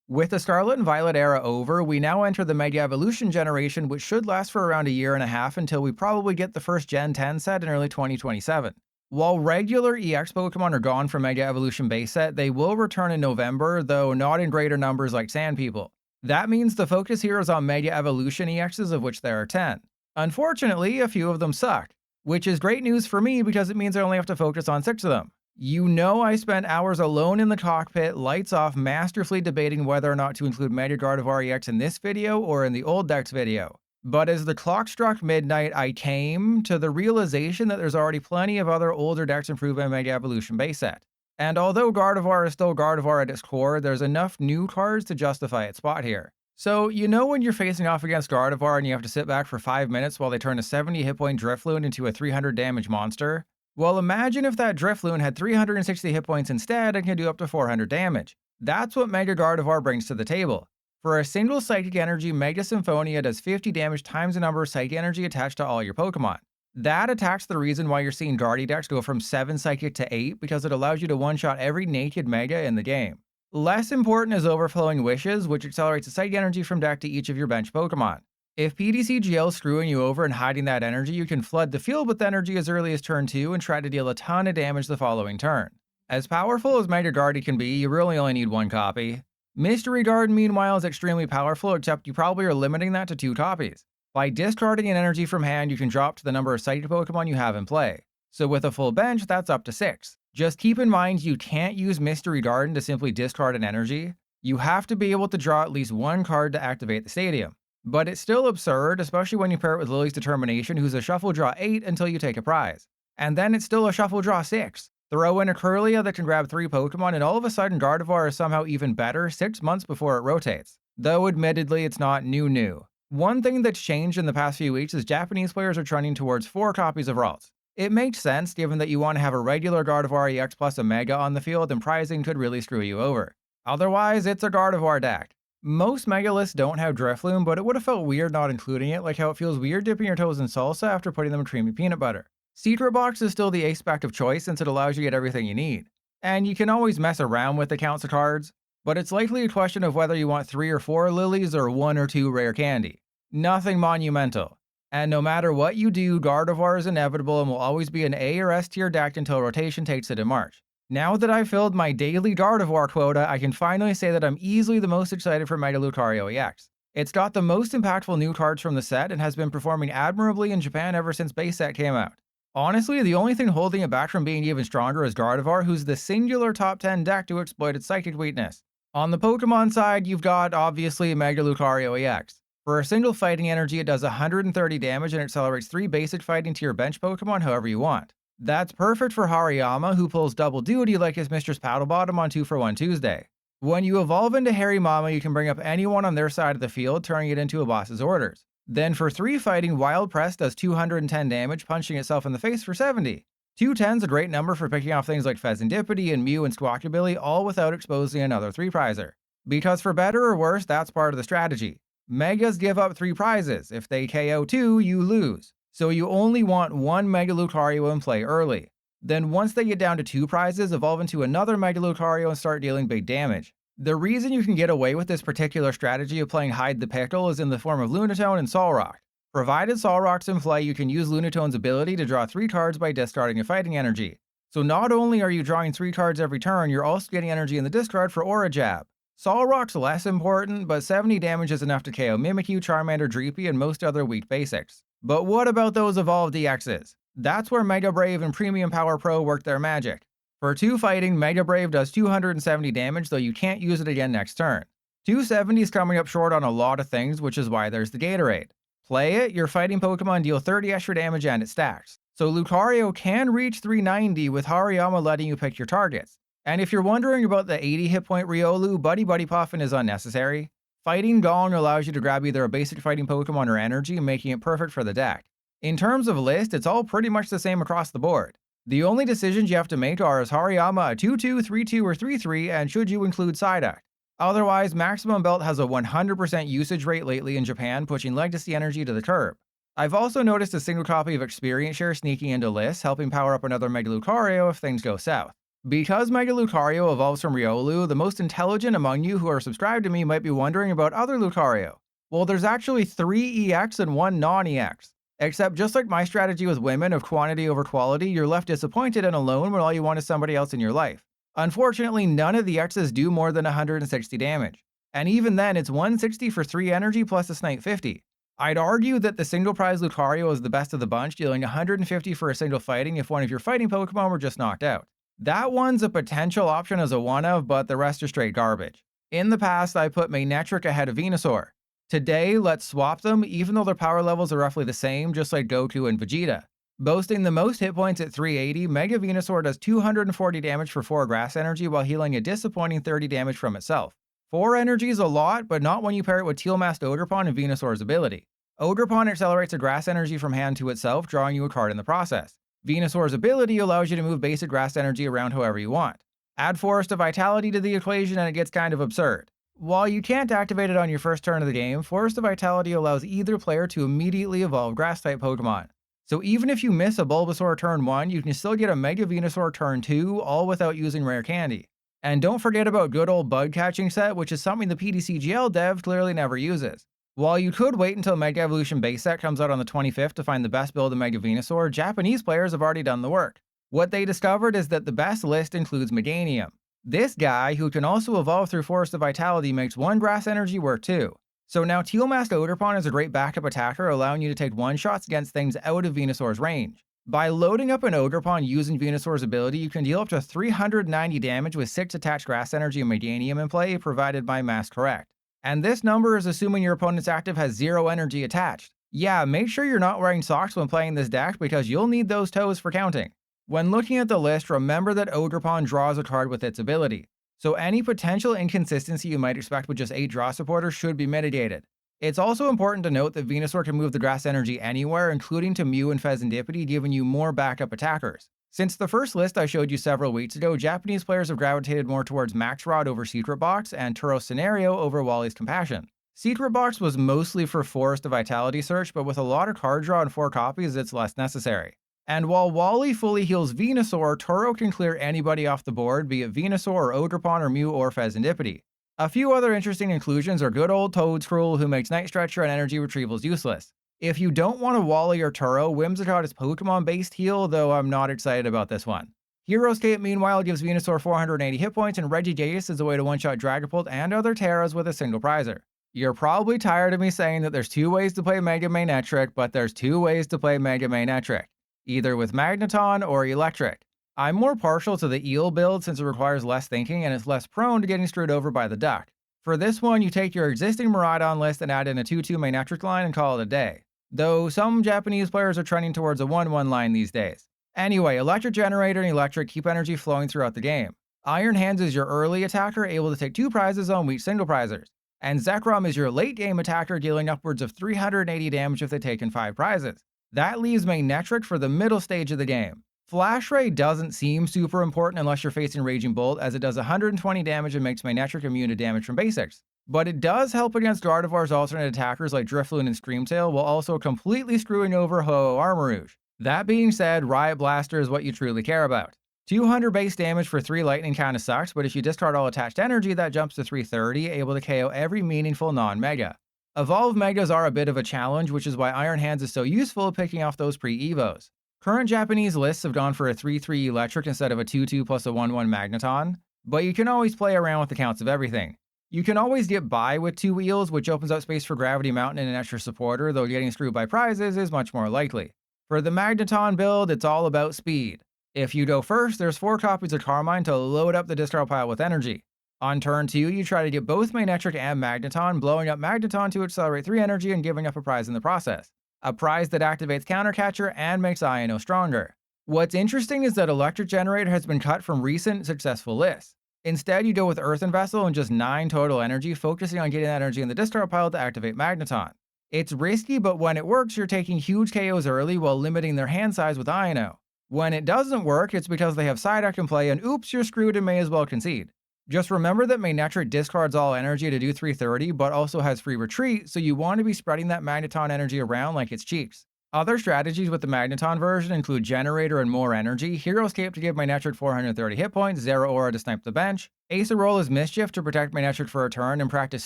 With the Scarlet and Violet era over, we now enter the Mega Evolution generation, which should last for around a year and a half until we probably get the first Gen 10 set in early 2027. While regular EX Pokemon are gone from Mega Evolution base set, they will return in November, though not in greater numbers like Sand People. That means the focus here is on Mega Evolution EXs, of which there are 10. Unfortunately, a few of them suck, which is great news for me because it means I only have to focus on 6 of them. You know I spent hours alone in the cockpit, lights off, masterfully debating whether or not to include Mega Gardevoir EX in this video or in the old decks video. But as the clock struck midnight, I came to the realization that there's already plenty of other older decks improved by Mega Evolution base set. And although Gardevoir is still Gardevoir at its core, there's enough new cards to justify its spot here. So, you know when you're facing off against Gardevoir and you have to sit back for 5 minutes while they turn a 70 hit point Drifloon into a 300 damage monster? Well, imagine if that Drifloon had 360 hit points instead and can do up to 400 damage. That's what Mega Gardevoir brings to the table. For a single Psychic Energy, Mega Symphonia does 50 damage times the number of Psychic Energy attached to all your Pokemon. That attacks the reason why you're seeing Guardy decks go from 7 Psychic to 8, because it allows you to one-shot every naked Mega in the game. Less important is Overflowing Wishes, which accelerates the Psychic Energy from deck to each of your bench Pokemon. If PTCGL is screwing you over and hiding that energy, you can flood the field with energy as early as turn 2 and try to deal a ton of damage the following turn. As powerful as Mega Guardy can be, you really only need 1 copy. Mystery Garden, meanwhile, is extremely powerful, except you probably are limiting that to 2 copies. By discarding an energy from hand, you can drop to the number of Psychic Pokemon you have in play. So with a full bench, that's up to 6. Just keep in mind you can't use Mystery Garden to simply discard an energy. You have to be able to draw at least 1 card to activate the stadium. But it's still absurd, especially when you pair it with Lillie's Determination, who's a Shuffle Draw 8 until you take a prize. And then it's still a Shuffle Draw 6. Throw in a Kirlia that can grab 3 Pokemon, and all of a sudden Gardevoir is somehow even better 6 months before it rotates. Though admittedly, it's not new. One thing that's changed in the past few weeks is Japanese players are trending towards 4 copies of Ralts. It makes sense given that you want to have a regular Gardevoir EX plus a Mega on the field, and prizing could really screw you over. Otherwise, it's a Gardevoir deck. Most Mega lists don't have Drifloon, but it would have felt weird not including it, like how it feels weird dipping your toes in salsa after putting them in creamy peanut butter. Secret Box is still the ace spec of choice since it allows you to get everything you need. And you can always mess around with the counts of cards, but it's likely a question of whether you want 3 or 4 Lillies or 1 or 2 Rare Candy. Nothing monumental. And no matter what you do, Gardevoir is inevitable and will always be an A or S tier deck until rotation takes it in March. Now that I've filled my daily Gardevoir quota, I can finally say that I'm easily the most excited for Mega Lucario EX. It's got the most impactful new cards from the set and has been performing admirably in Japan ever since base set came out. Honestly, the only thing holding it back from being even stronger is Gardevoir, who's the singular top 10 deck to exploit its psychic weakness. On the Pokemon side, you've got, obviously, Mega Lucario EX. For a single fighting energy, it does 130 damage and accelerates 3 basic fighting to your bench Pokemon however you want. That's perfect for Hariyama, who pulls double duty like his Mistress Paddlebottom on 2-for-1 Tuesday. When you evolve into Harry Mama, you can bring up anyone on their side of the field, turning it into a boss's orders. Then for 3 fighting, Wild Press does 210 damage, punching itself in the face for 70. 210's a great number for picking off things like Fezandipity and Mew and Squawkabilly, all without exposing another 3-prizer. Because for better or worse, that's part of the strategy. Megas give up 3 prizes. If they KO 2, you lose. So you only want 1 Mega Lucario in play early. Then once they get down to 2 prizes, evolve into another Mega Lucario and start dealing big damage. The reason you can get away with this particular strategy of playing Hide the Pickle is in the form of Lunatone and Solrock. Provided Solrock's in play, you can use Lunatone's ability to draw 3 cards by discarding a fighting energy. So not only are you drawing 3 cards every turn, you're also getting energy in the discard for Aura Jab. Solrock's less important, but 70 damage is enough to KO Mimikyu, Charmander, Dreepy, and most other weak basics. But what about those evolved EXs? That's where Mega Brave and Premium Power Pro work their magic. For 2 fighting, Mega Brave does 270 damage, though you can't use it again next turn. 270 is coming up short on a lot of things, which is why there's the Gatorade. Play it, your fighting Pokemon deal 30 extra damage and it stacks. So Lucario can reach 390 with Hariyama letting you pick your targets. And if you're wondering about the 80 hit point Riolu, Buddy-Buddy Poffin is unnecessary. Fighting Gong allows you to grab either a basic fighting Pokemon or energy, making it perfect for the deck. In terms of list, it's all pretty much the same across the board. The only decisions you have to make are is Hariyama a 2-2, 3-2, or 3-3, and should you include Psyduck. Otherwise, Maximum Belt has a 100% usage rate lately in Japan, pushing Legacy Energy to the curb. I've also noticed a single copy of Experience Share sneaking into lists, helping power up another Mega Lucario if things go south. Because Mega Lucario evolves from Riolu, the most intelligent among you who are subscribed to me might be wondering about other Lucario. Well, there's actually 3 EX and 1 non-EX. Except just like my strategy with women of quantity over quality, you're left disappointed and alone when all you want is somebody else in your life. Unfortunately, none of the X's do more than 160 damage. And even then, it's 160 for 3 energy plus a Snipe 50. I'd argue that the single prize Lucario is the best of the bunch, dealing 150 for a single fighting if one of your fighting Pokemon were just knocked out. That one's a potential option as a one-of, but the rest are straight garbage. In the past, I put Manectric ahead of Venusaur. Today, let's swap them, even though their power levels are roughly the same, just like Goku and Vegeta. Boasting the most hit points at 380, Mega Venusaur does 240 damage for 4 grass energy while healing a disappointing 30 damage from itself. 4 energy is a lot, but not when you pair it with Teal-Masked Ogerpon and Venusaur's ability. Ogerpon accelerates a grass energy from hand to itself, drawing you a card in the process. Venusaur's ability allows you to move basic grass energy around however you want. Add Forest of Vitality to the equation and it gets kind of absurd. While you can't activate it on your first turn of the game, Forest of Vitality allows either player to immediately evolve Grass-type Pokemon. So even if you miss a Bulbasaur turn 1, you can still get a Mega Venusaur turn 2, all without using Rare Candy. And don't forget about good old Bug Catching Set, which is something the PTCGL dev clearly never uses. While you could wait until Mega Evolution Base Set comes out on the 25th to find the best build of Mega Venusaur, Japanese players have already done the work. What they discovered is that the best list includes Meganium. This guy, who can also evolve through Forest of Vitality, makes 1 grass energy work 2. So now Teal-Masked Ogerpon is a great backup attacker, allowing you to take one-shots against things out of Venusaur's range. By loading up an Ogerpon using Venusaur's ability, you can deal up to 390 damage with 6 attached grass energy and Meganium in play, provided by Mass Correct. And this number is assuming your opponent's active has 0 energy attached. Yeah, make sure you're not wearing socks when playing this deck because you'll need those toes for counting. When looking at the list, remember that Ogerpon draws a card with its ability, so any potential inconsistency you might expect with just 8 draw supporters should be mitigated. It's also important to note that Venusaur can move the grass energy anywhere, including to Mew and Fezandipity, giving you more backup attackers. Since the first list I showed you several weeks ago, Japanese players have gravitated more towards Max Rod over Secret Box and Turo Scenario over Wally's Compassion. Secret Box was mostly for Forest of Vitality search, but with a lot of card draw and 4 copies, it's less necessary. And while Wally fully heals Venusaur, Turo can clear anybody off the board, be it Venusaur or Ogerpon or Mew or Fezandipity. A few other interesting inclusions are good old Toadscruel, who makes Night Stretcher and energy retrievals useless. If you don't want a Wally or Turo, Whimsicott is Pokemon-based heal, though I'm not excited about this one. Hero's Cape, meanwhile, gives Venusaur 480 hit points, and Regigigas is a way to one-shot Dragapult and other Terras with a single prizer. You're probably tired of me saying that there's 2 ways to play Mega Manectric, but there's 2 ways to play Mega Manectric. Either with Magneton or Electric. I'm more partial to the Eel build since it requires less thinking and it's less prone to getting screwed over by the duck. For this one, you take your existing Miraidon list and add in a 2-2 Manectric line and call it a day. Though some Japanese players are trending towards a 1-1 line these days. Anyway, Electric Generator and Electric keep energy flowing throughout the game. Iron Hands is your early attacker, able to take 2 prizes on weak single prizers. And Zekrom is your late game attacker, dealing upwards of 380 damage if they take in 5 prizes. That leaves Manectric for the middle stage of the game. Flash Ray doesn't seem super important unless you're facing Raging Bolt, as it does 120 damage and makes Manectric immune to damage from basics. But it does help against Gardevoir's alternate attackers like Drifloon and Screamtail, while also completely screwing over Ho-Oh Armarouge. That being said, Riot Blaster is what you truly care about. 200 base damage for 3 lightning kinda sucks, but if you discard all attached energy, that jumps to 330, able to KO every meaningful non-Mega. Evolved Megas are a bit of a challenge, which is why Iron Hands is so useful at picking off those pre-evos. Current Japanese lists have gone for a 3-3 Electric instead of a 2-2 plus a 1-1 Magneton, but you can always play around with the counts of everything. You can always get by with 2 Eels, which opens up space for Gravity Mountain and an extra supporter, though getting screwed by prizes is much more likely. For the Magneton build, it's all about speed. If you go first, there's 4 copies of Carmine to load up the discard pile with energy. On turn 2, you try to get both Manectric and Magneton, blowing up Magneton to accelerate 3 energy and giving up a prize in the process. A prize that activates Countercatcher and makes Iono stronger. What's interesting is that Electric Generator has been cut from recent successful lists. Instead, you go with Earthen Vessel and just 9 total energy, focusing on getting that energy in the discard pile to activate Magneton. It's risky, but when it works, you're taking huge KOs early while limiting their hand size with Iono. When it doesn't work, it's because they have Psyduck in play and oops, you're screwed and may as well concede. Just remember that Manectric discards all energy to do 330, but also has free retreat, so you want to be spreading that Magneton energy around like it's cheeks. Other strategies with the Magneton version include Generator and more energy, Hero Escape to give Manectric 430 hit points, Zero Aura to snipe the bench, Acerolla's Mischief to protect Manectric for a turn, and Practice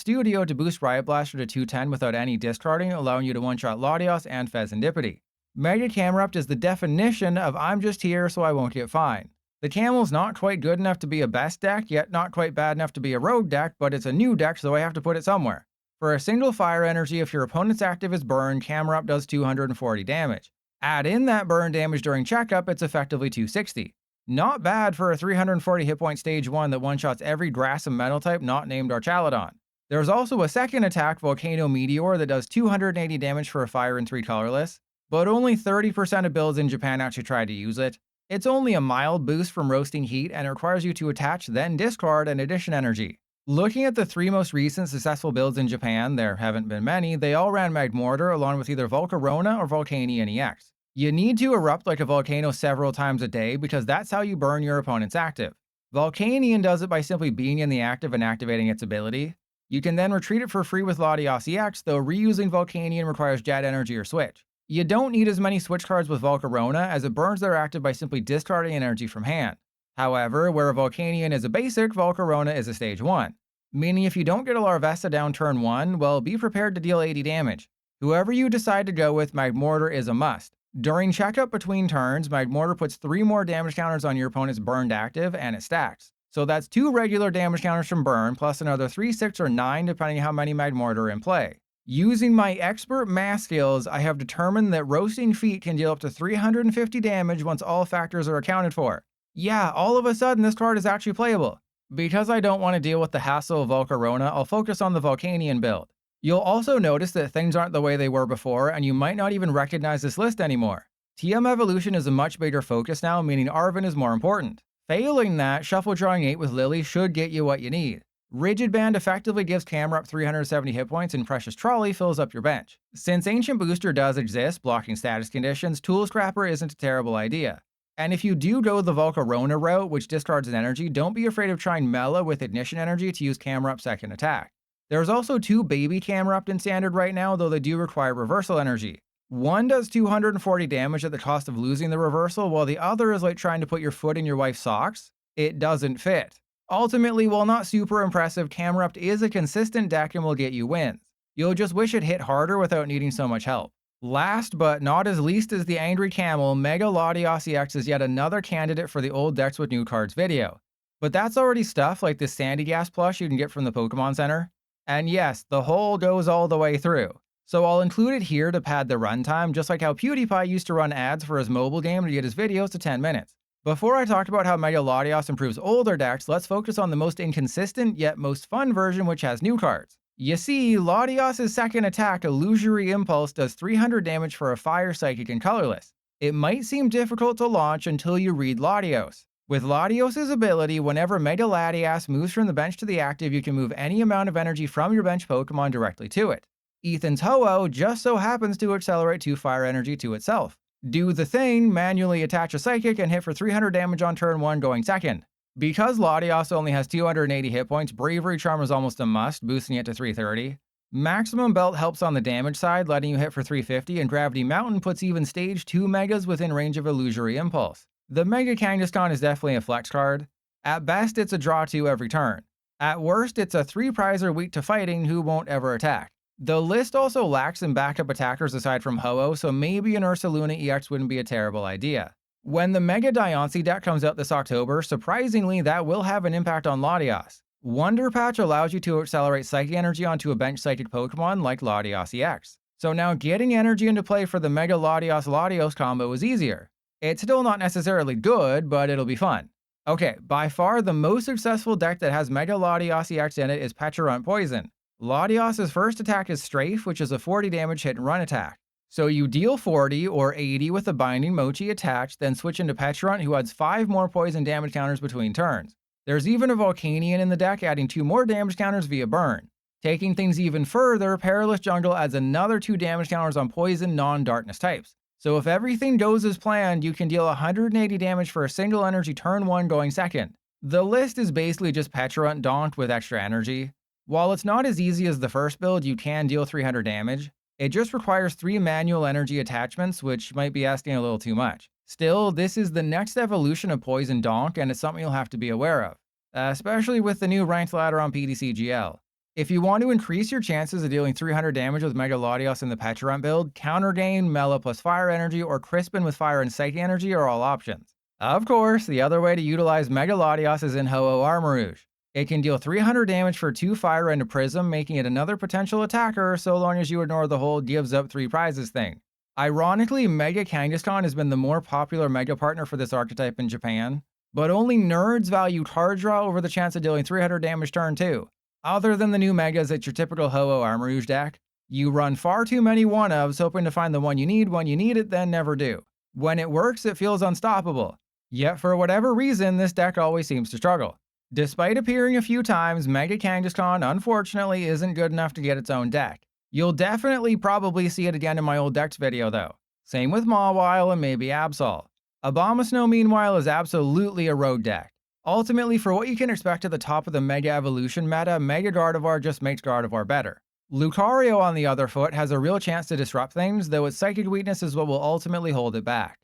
Studio to boost Riot Blaster to 210 without any discarding, allowing you to one-shot Latias and Fezandipity. Mega Camerupt is the definition of I'm just here so I won't get fined. The Camel's not quite good enough to be a best deck, yet not quite bad enough to be a rogue deck, but it's a new deck so I have to put it somewhere. For a single fire energy, if your opponent's active is burned, Camerupt does 240 damage. Add in that burn damage during checkup, it's effectively 260. Not bad for a 340 hit point stage 1 that one-shots every grass and metal type not named Archaludon. There's also a second attack, Volcano Meteor, that does 280 damage for a fire and 3 colorless, but only 30% of builds in Japan actually try to use it. It's only a mild boost from Roasting Heat and it requires you to attach, then discard, and addition energy. Looking at the 3 most recent successful builds in Japan, there haven't been many, they all ran Magmortar along with either Volcarona or Volcanion EX. You need to erupt like a volcano several times a day because that's how you burn your opponent's active. Volcanion does it by simply being in the active and activating its ability. You can then retreat it for free with Latias EX, though reusing Volcanion requires Jet Energy or Switch. You don't need as many Switch cards with Volcarona as it burns their active by simply discarding energy from hand. However, where Volcanion is a basic, Volcarona is a stage 1. Meaning if you don't get a Larvesta down turn 1, well, be prepared to deal 80 damage. Whoever you decide to go with, Magmortar is a must. During checkup between turns, Magmortar puts 3 more damage counters on your opponent's burned active, and it stacks. So that's 2 regular damage counters from burn, plus another 3, 6, or 9 depending on how many Magmortar are in play. Using my expert math skills, I have determined that Roasting Feet can deal up to 350 damage once all factors are accounted for. Yeah, all of a sudden this card is actually playable. Because I don't want to deal with the hassle of Volcarona, I'll focus on the Volcanion build. You'll also notice that things aren't the way they were before, and you might not even recognize this list anymore. TM Evolution is a much bigger focus now, meaning Arven is more important. Failing that, Shuffle Drawing 8 with Lillie should get you what you need. Rigid Band effectively gives Camerupt 370 hit points, and Precious Trolley fills up your bench. Since Ancient Booster does exist, blocking status conditions, Tool Scrapper isn't a terrible idea. And if you do go the Volcarona route, which discards an energy, don't be afraid of trying Mela with Ignition Energy to use Camerupt's second attack. There's also 2 baby Camerupt in Standard right now, though they do require Reversal Energy. One does 240 damage at the cost of losing the Reversal, while the other is like trying to put your foot in your wife's socks. It doesn't fit. Ultimately, while not super impressive, Camerupt is a consistent deck and will get you wins. You'll just wish it hit harder without needing so much help. Last but not as least is the Angry Camel. Mega Latias EX is yet another candidate for the old decks with new cards video. But that's already stuff like this Sandygast plush you can get from the Pokemon Center. And yes, the hole goes all the way through. So I'll include it here to pad the runtime, just like how PewDiePie used to run ads for his mobile game to get his videos to 10 minutes. Before I talk about how Mega Latias improves older decks, let's focus on the most inconsistent yet most fun version, which has new cards. You see, Latias' second attack, Illusory Impulse, does 300 damage for a Fire, Psychic, and Colorless. It might seem difficult to launch until you read Latios. With Latios' ability, whenever Mega Latias moves from the bench to the active, you can move any amount of energy from your bench Pokemon directly to it. Ethan's Ho-Oh just so happens to accelerate 2 fire energy to itself. Do the thing, manually attach a Psychic, and hit for 300 damage on turn 1 going second. Because Latias only has 280 hit points, Bravery Charm is almost a must, boosting it to 330. Maximum Belt helps on the damage side, letting you hit for 350, and Gravity Mountain puts even stage 2 Megas within range of Illusory Impulse. The Mega Kangaskhan is definitely a flex card. At best, it's a draw 2 every turn. At worst, it's a 3-prizer weak to fighting who won't ever attack. The list also lacks in backup attackers aside from Ho-Oh, so maybe an Ursaluna EX wouldn't be a terrible idea. When the Mega Diancie deck comes out this October, surprisingly that will have an impact on Latias. Wonder Patch allows you to accelerate Psychic Energy onto a bench Psychic Pokemon like Latias EX. So now getting energy into play for the Mega Latios combo is easier. It's still not necessarily good, but it'll be fun. Okay, by far the most successful deck that has Mega Latias EX in it is Pecharunt Poison. Latias' first attack is Strafe, which is a 40 damage hit and run attack. So you deal 40 or 80 with the Binding Mochi attached, then switch into Pecharunt, who adds 5 more poison damage counters between turns. There's even a Volcanion in the deck, adding 2 more damage counters via burn. Taking things even further, Perilous Jungle adds another 2 damage counters on poison non-darkness types. So if everything goes as planned, you can deal 180 damage for a single energy turn 1 going second. The list is basically just Pecharunt donked with extra energy. While it's not as easy as the first build, you can deal 300 damage. It just requires 3 manual energy attachments, which might be asking a little too much. Still, this is the next evolution of Poison Donk, and it's something you'll have to be aware of, especially with the new ranked ladder on PTCGL. If you want to increase your chances of dealing 300 damage with Mega Latias in the Pecharunt build, Counter Gain, Mela plus Fire Energy, or Crispin with Fire and Psychic Energy are all options. Of course, the other way to utilize Mega Latias is in Ho-Oh Armarouge. It can deal 300 damage for 2 Fire and a Prism, making it another potential attacker so long as you ignore the whole gives up 3 prizes thing. Ironically, Mega Kangaskhan has been the more popular Mega partner for this archetype in Japan, but only nerds value card draw over the chance of dealing 300 damage turn 2. Other than the new Megas at your typical Ho-Oh Armarouge deck, you run far too many one-ofs hoping to find the one you need when you need it, then never do. When it works, it feels unstoppable. Yet for whatever reason, this deck always seems to struggle. Despite appearing a few times, Mega Kangaskhan unfortunately isn't good enough to get its own deck. You'll definitely probably see it again in my old decks video though. Same with Mawile and maybe Absol. Abomasnow meanwhile is absolutely a road deck. Ultimately, for what you can expect at the top of the Mega Evolution meta, Mega Gardevoir just makes Gardevoir better. Lucario on the other foot has a real chance to disrupt things, though its psychic weakness is what will ultimately hold it back.